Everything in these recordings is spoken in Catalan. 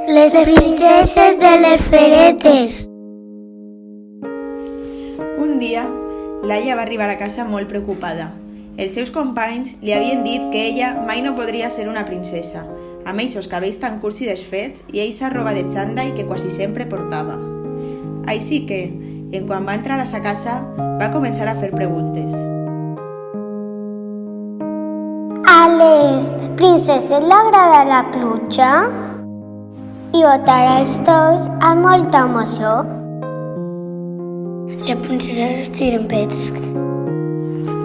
Les princeses de les feretes. Un dia, Laia va arribar a casa molt preocupada. Els seus companys li havien dit que ella mai no podria ser una princesa, amb eixos cabells tan curts i desfets i eixa roba de xandall que quasi sempre portava. Així que, en quan va entrar a sa casa, va començar a fer preguntes. A les princeses li agrada la pluja? I botar els dos amb molta emoció. Les princeses tiren pets,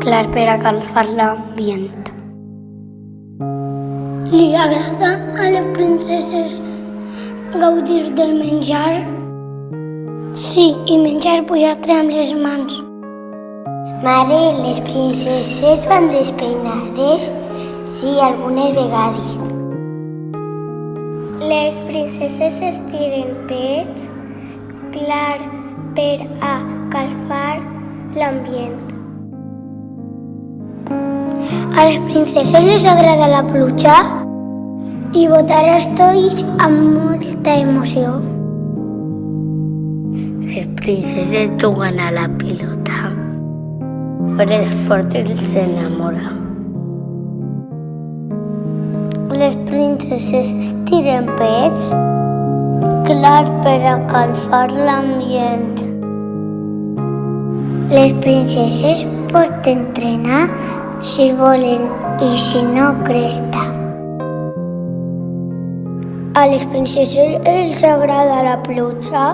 clar, per a calfar l'ambient. Li agrada a les princeses gaudir del menjar? Sí, i menjar pollastre amb les mans. Mare, les princeses van despeinades? Sí, algunes vegades. Les princeses estiren pets, clar, per a calfar l'ambient. A les princeses les agrada la pluja i botar els tois amb molta emoció. Les princeses juguen a la pilota, però els fortes s'enamoren. Les princeses estiren pets, clar, per a calfar l'ambient. Les princeses poden entrenar si volen i si no cresta. A les princeses els agrada la pluja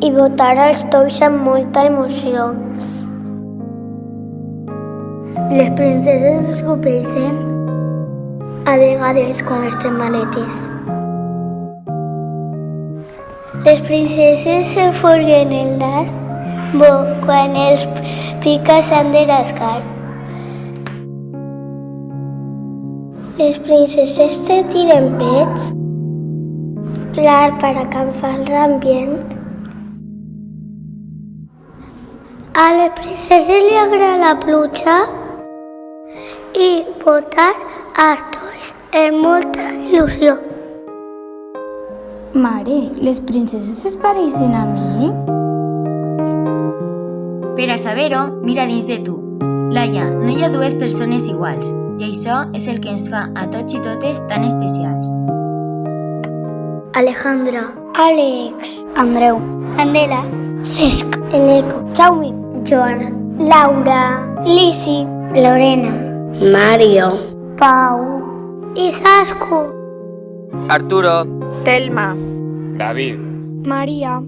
i botar els tois amb molta emoció. Les princeses escopeixen a vegades quan estem maletes. Les princeses se folguen el nas quan els pica s'han de rascar. Les princeses se tiren pets, clar, per a calfar l'ambient. A les princeses li agrada la pluja i botar els tois amb molta il·lusió. Mare, les princeses es pareixen a mi? Per a saber-ho, mira dins de tu. Laia, no hi ha dues persones iguals, i això és el que ens fa a tots i totes tan especials. Alejandra, Àlex, Andreu, Candela, Cesc, Eneco, Jaume, Joana, Laura, Lisi, Lorena, Mario, Pau, Izasco, Arturo, Telma, David, Maria.